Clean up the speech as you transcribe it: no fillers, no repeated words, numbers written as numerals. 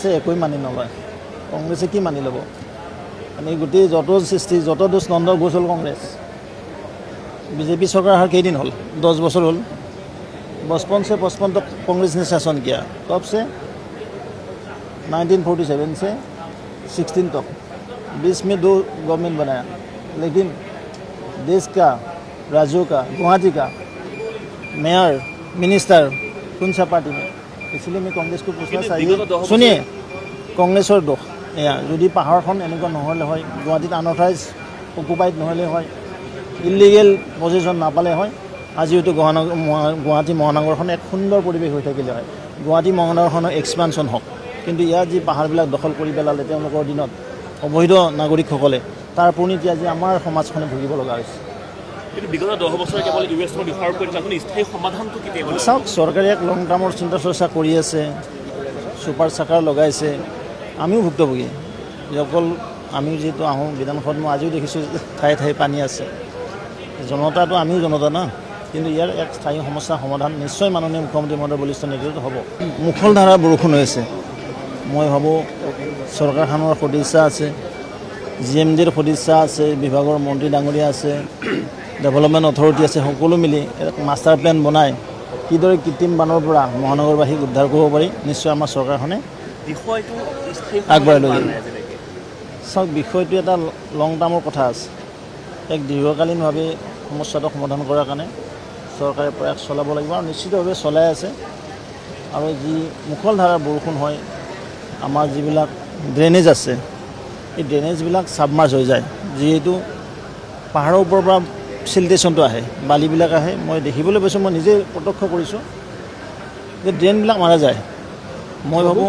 কংগ্ৰেছে একোৱে মানি নলয়। কংগ্ৰেছে কি মানি ল'ব? মানে গোটেই যত সৃষ্টি যত দোষ নন্দ ঘোষ হ'ল কংগ্ৰেছ। बीजेपी सरकार हर कई दिन हल 10 बছर हल 55 तक कांग्रेस ने शासन किया। कब से 1947 से 16 तक 20 में 2 गवर्नमेंट बनाया, लेकिन देश का राज्यों का गुवाहाटी का मेयर मिनिस्टर कौन सा पार्टी में? इसलिए मैं कांग्रेस को पूछना चाहिए। सुनिए कांग्रेसर दोष एया यदि पहाड़खन एनेকুৱা নহ'লে হয়, गुवाहाटीत अनअथराइज अकुपाइड নহ'লে হয়, ইলিগেল পজিশ্যন নাপালে হয়, আজি হয়তো গুৱাহাটী মহানগৰখন এক সুন্দৰ পৰিৱেশ হৈ থাকিলে হয়। গুৱাহাটী মহানগৰখনৰ এক্সপানশ্যন হওক, কিন্তু ইয়াত যি পাহাৰবিলাক দখল কৰি পেলালে তেওঁলোকৰ দিনত অবৈধ নাগৰিকসকলে, তাৰ পৰিণতি আজি আমাৰ সমাজখনে ভুগিব লগা হৈছে। কিন্তু বিগত 10 বছৰ কেৱল ইউএছৰ বিষয়ৰ ওপৰত আপুনি স্থায়ী সমাধানটো কেতিয়া হ'ব? চাওক চৰকাৰে এক লং টাৰ্মৰ চিন্তা চৰ্চা কৰি আছে, ছুপাৰ চাকাৰ লগাইছে। আমিও ভুক্তভোগী, যিসকল আমিও যিহেতু আহোঁ বিধানসভাত, মই আজিও দেখিছোঁ ঠায়ে ঠায়ে পানী আছে। জনতাটো আমিও জনতা না, কিন্তু ইয়াৰ এক স্থায়ী সমস্যা সমাধান নিশ্চয় মাননীয় মুখ্যমন্ত্ৰী মহোদয় বলিষ্ঠ নেতৃত্বত হ'ব। মুখলধাৰা বৰষুণ হৈ আছে। মই ভাবোঁ চৰকাৰখনৰ সদিচ্ছা আছে, GMDৰ সদিচ্ছা আছে, বিভাগৰ মন্ত্ৰী ডাঙৰীয়া আছে, ডেভেলপমেণ্ট অথৰিটি আছে, সকলো মিলি এক মাষ্টাৰ প্লেন বনাই কিদৰে কৃত্ৰিম বানৰ পৰা মহানগৰবাসীক উদ্ধাৰ কৰিব পাৰি নিশ্চয় আমাৰ চৰকাৰখনে আগবঢ়াই লৈ যাব। চাওক বিষয়টো এটা লং টাৰ্মৰ কথা আছে। এক দীৰ্ঘকালীনভাৱে সমস্যাটো সমাধান কৰাৰ কাৰণে চৰকাৰে প্ৰয়াস চলাব লাগিব আৰু নিশ্চিতভাৱে চলাই আছে। আৰু যি মুখলধাৰা বৰষুণ হয়, আমাৰ যিবিলাক ড্ৰেইনেজ আছে, এই ড্ৰেইনেজবিলাক ছাবমাৰ্জ হৈ যায়। যিহেতু পাহাৰৰ ওপৰৰ পৰা চিল্টেশ্যনটো আহে, বালিবিলাক আহে, মই দেখিবলৈ পাইছোঁ, মই নিজে প্ৰত্যক্ষ কৰিছোঁ যে ড্ৰেইনবিলাক মাৰা যায়। মই ভাবোঁ